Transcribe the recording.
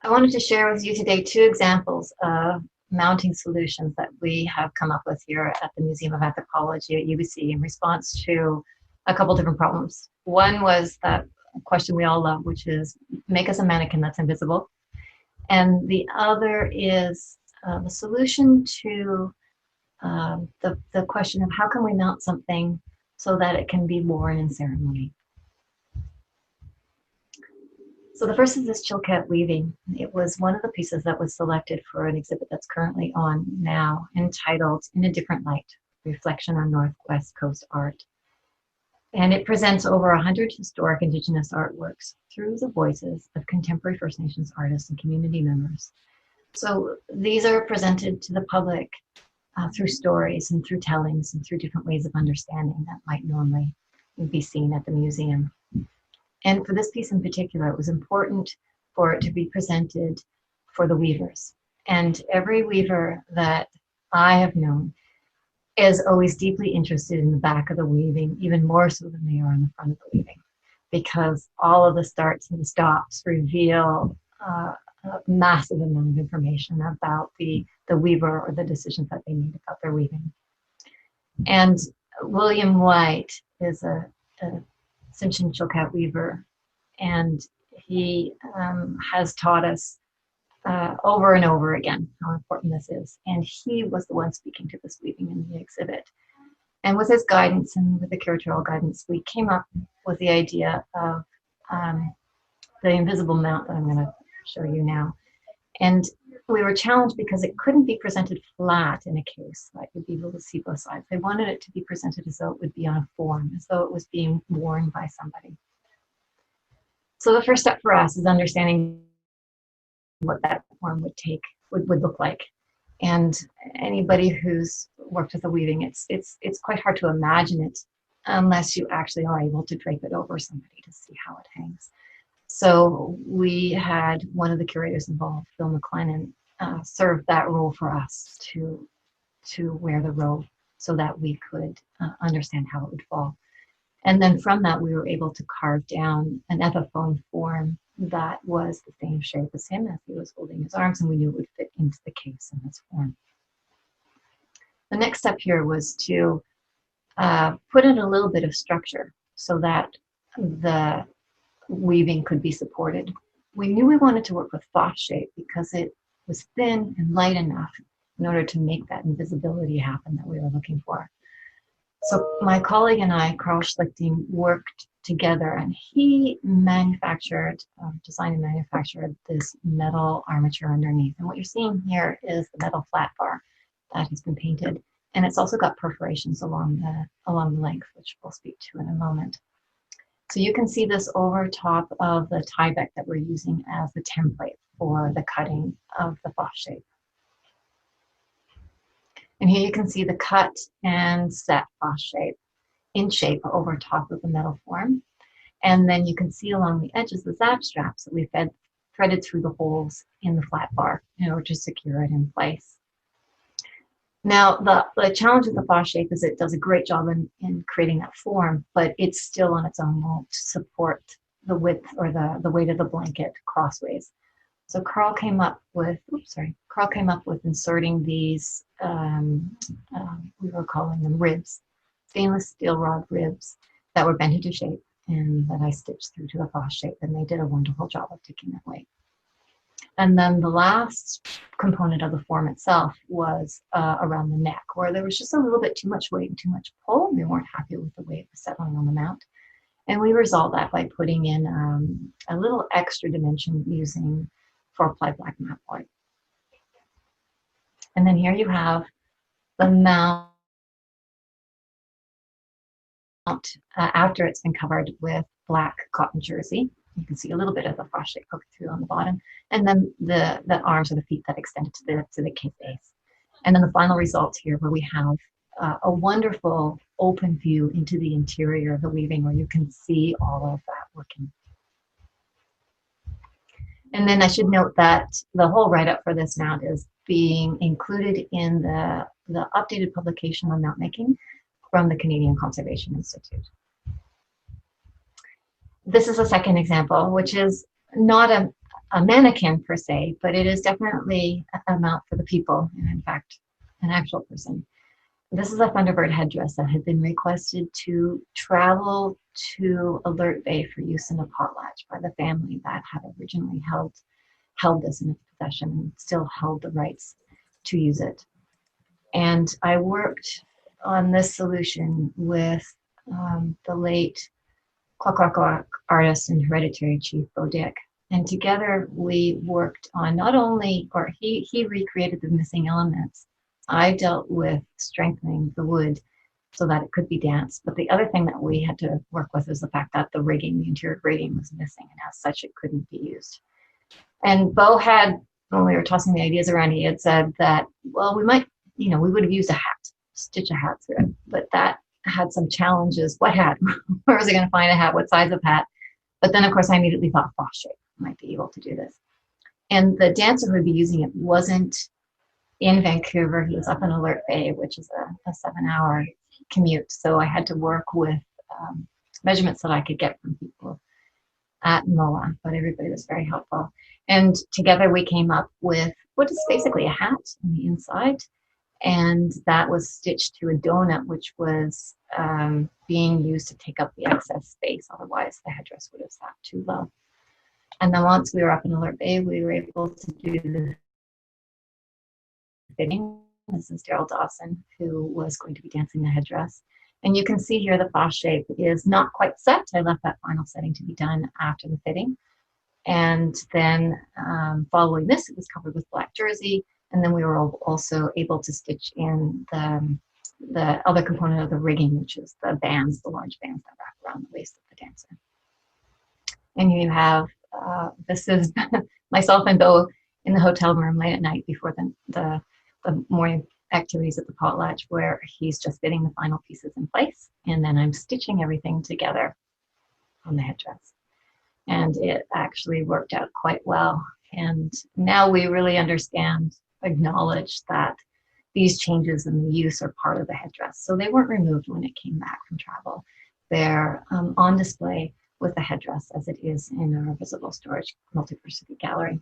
I wanted to share with you today 2 examples of mounting solutions that we have come up with here at the Museum of Anthropology at UBC in response to a couple different problems. One was that question we all love, which is make us a mannequin that's invisible. And the other is the solution to the question of how can we mount something so that it can be worn in ceremony. So the first is this Childcat Weaving. It was one of the pieces that was selected for an exhibit that's currently on now, entitled In a Different Light, Reflection on Northwest Coast Art. And it presents over 100 historic Indigenous artworks through the voices of contemporary First Nations artists and community members. So these are presented to the public through stories and through tellings and through different ways of understanding that might normally be seen at the museum. And for this piece in particular, it was important for it to be presented for the weavers. And every weaver that I have known is always deeply interested in the back of the weaving, even more so than they are in the front of the weaving, because all of the starts and stops reveal a massive amount of information about the weaver or the decisions that they made about their weaving. And William White is a Tsimshian Chilkat weaver, and he has taught us over and over again how important this is. And he was the one speaking to this weaving in the exhibit. And with his guidance and with the curatorial guidance, we came up with the idea of the invisible mount that I'm going to show you now. And we were challenged because it couldn't be presented flat in a case, like you'd be able to see both sides. They wanted it to be presented as though it would be on a form, as though it was being worn by somebody. So the first step for us is understanding what that form would look like. And anybody who's worked with the weaving, it's quite hard to imagine it unless you actually are able to drape it over somebody to see how it hangs. So we had one of the curators involved, Phil McLennan, serve that role for us to wear the robe so that we could understand how it would fall. And then from that, we were able to carve down an Epiphone form that was the same shape as him as he was holding his arms, and we knew it would fit into the case in this form. The next step here was to put in a little bit of structure so that the weaving could be supported. We knew we wanted to work with cloth shape because it was thin and light enough in order to make that invisibility happen that we were looking for. So my colleague and I, Carl Schlichting, worked together, and he manufactured, designed and manufactured this metal armature underneath. And what you're seeing here is the metal flat bar that has been painted, and it's also got perforations along the length, which we'll speak to in a moment. So you can see this over top of the tieback that we're using as the template for the cutting of the cloth shape. And here you can see the cut and set cloth shape in shape over top of the metal form. And then you can see along the edges the zap straps that we threaded through the holes in the flat bar in order to secure it in place. Now, the challenge with the cloth shape is it does a great job in creating that form, but it's still on its own won't support the width or the weight of the blanket crossways. So Carl came up with inserting these, we were calling them ribs, stainless steel rod ribs that were bent into shape and that I stitched through to the cloth shape, and they did a wonderful job of taking that weight. And then the last component of the form itself was around the neck, where there was just a little bit too much weight and too much pull. We weren't happy with the way it was settling on the mount. And we resolved that by putting in a little extra dimension using 4-ply black matte white. And then here you have the mount after it's been covered with black cotton jersey. You can see a little bit of the frost shape poking through on the bottom, and then the arms or the feet that extended to the case base. And then the final result here, where we have a wonderful open view into the interior of the weaving, where you can see all of that working. And then I should note that the whole write-up for this mount is being included in the updated publication on mount making from the Canadian Conservation Institute. This is a second example, which is not a mannequin per se, but it is definitely a mount for the people, and in fact, an actual person. This is a Thunderbird headdress that had been requested to travel to Alert Bay for use in a potlatch by the family that had originally held this in its possession and still held the rights to use it. And I worked on this solution with the late Kwak artist and hereditary chief Bo Dick. And together we worked on not only, or he recreated the missing elements. I dealt with strengthening the wood so that it could be danced. But the other thing that we had to work with is the fact that the rigging, the interior rigging was missing, and as such, it couldn't be used. And Bo had, when we were tossing the ideas around, he had said that, well, we might, we would have used a hat, stitch a hat through it, but that had some challenges. What hat? Where was I going to find a hat? What size of hat? But then, of course, I immediately thought frost shape might be able to do this. And the dancer who would be using it wasn't in Vancouver. He was up in Alert Bay, which is a 7-hour commute. So I had to work with measurements that I could get from people at MOA, but everybody was very helpful. And together we came up with what is basically a hat on the inside. And that was stitched to a donut, which was being used to take up the excess space. Otherwise, the headdress would have sat too low. And then once we were up in Alert Bay, we were able to do the fitting. This is Daryl Dawson, who was going to be dancing the headdress. And you can see here the frost shape is not quite set. I left that final setting to be done after the fitting. And then following this, it was covered with black jersey. And then we were also able to stitch in the other component of the rigging, which is the bands, the large bands that wrap around the waist of the dancer. And you have, this is myself and Bo in the hotel room late at night before the morning activities at the potlatch, where he's just fitting the final pieces in place. And then I'm stitching everything together on the headdress. And it actually worked out quite well. And now we really acknowledge that these changes in the use are part of the headdress. So they weren't removed when it came back from travel. They're on display with the headdress as it is in our visible storage multiplicity gallery.